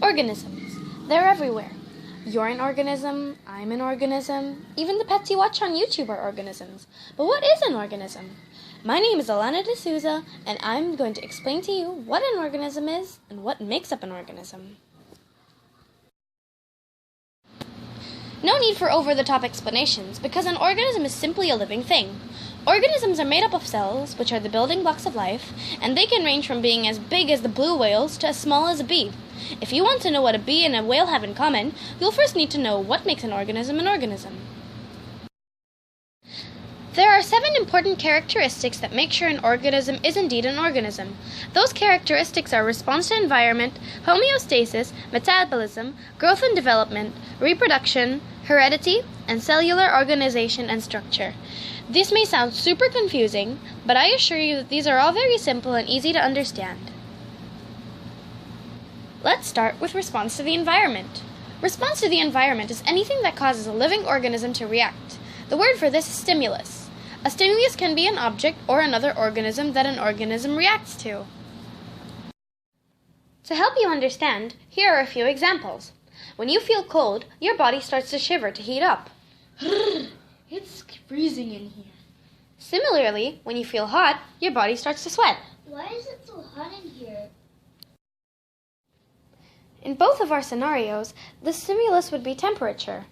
Organisms. They're everywhere. You're an organism, I'm an organism, even the pets you watch on YouTube are organisms. But what is an organism? My name is Allana D'Souza, and I'm going to explain to you what an organism is and what makes up an organism. No need for over-the-top explanations, because an organism is simply a living thing. Organisms are made up of cells, which are the building blocks of life, and they can range from being as big as the blue whales to as small as a bee. If you want to know what a bee and a whale have in common, you'll first need to know what makes an organism an organism. There are 7 important characteristics that make sure an organism is indeed an organism. Those characteristics are response to environment, homeostasis, metabolism, growth and development, reproduction, heredity, and cellular organization and structure. This may sound super confusing, but I assure you that these are all very simple and easy to understand. Let's start with response to the environment. Response to the environment is anything that causes a living organism to react. The word for this is stimulus. A stimulus can be an object or another organism that an organism reacts to. To help you understand, here are a few examples. When you feel cold, your body starts to shiver to heat up. It's freezing in here. Similarly, when you feel hot, your body starts to sweat. Why is it so hot in here? In both of our scenarios, the stimulus would be temperature.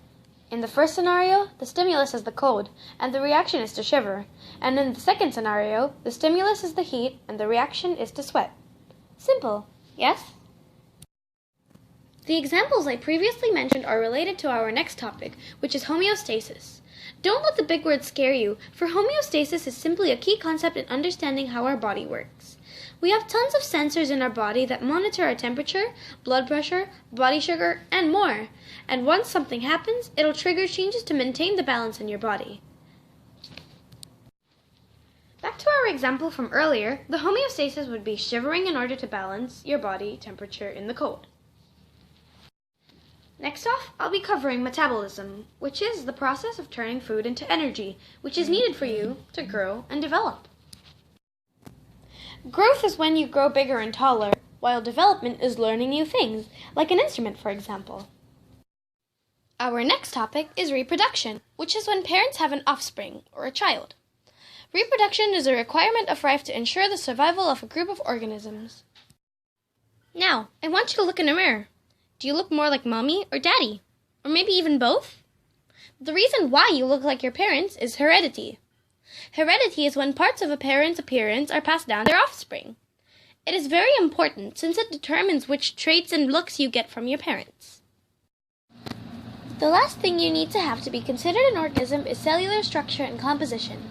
In the first scenario, the stimulus is the cold, and the reaction is to shiver. And in the second scenario, the stimulus is the heat, and the reaction is to sweat. Simple, yes? The examples I previously mentioned are related to our next topic, which is homeostasis. Don't let the big words scare you, for homeostasis is simply a key concept in understanding how our body works. We have tons of sensors in our body that monitor our temperature, blood pressure, body sugar, and more. And once something happens, it'll trigger changes to maintain the balance in your body. Back to our example from earlier, the homeostasis would be shivering in order to balance your body temperature in the cold. Next off, I'll be covering metabolism, which is the process of turning food into energy, which is needed for you to grow and develop. Growth is when you grow bigger and taller, while development is learning new things, like an instrument, for example. Our next topic is reproduction, which is when parents have an offspring, or a child. Reproduction is a requirement of life to ensure the survival of a group of organisms. Now, I want you to look in a mirror. Do you look more like mommy or daddy? Or maybe even both? The reason why you look like your parents is heredity. Heredity is when parts of a parent's appearance are passed down to their offspring. It is very important since it determines which traits and looks you get from your parents. The last thing you need to have to be considered an organism is cellular structure and composition.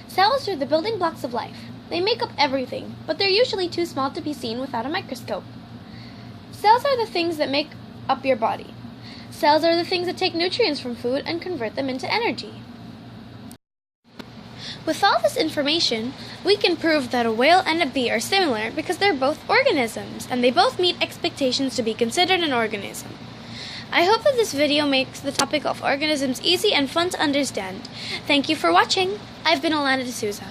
Cells are the building blocks of life. They make up everything, but they're usually too small to be seen without a microscope. Cells are the things that make up your body. Cells are the things that take nutrients from food and convert them into energy. With all this information, we can prove that a whale and a bee are similar because they're both organisms, and they both meet expectations to be considered an organism. I hope that this video makes the topic of organisms easy and fun to understand. Thank you for watching. I've been Allana D'Souza.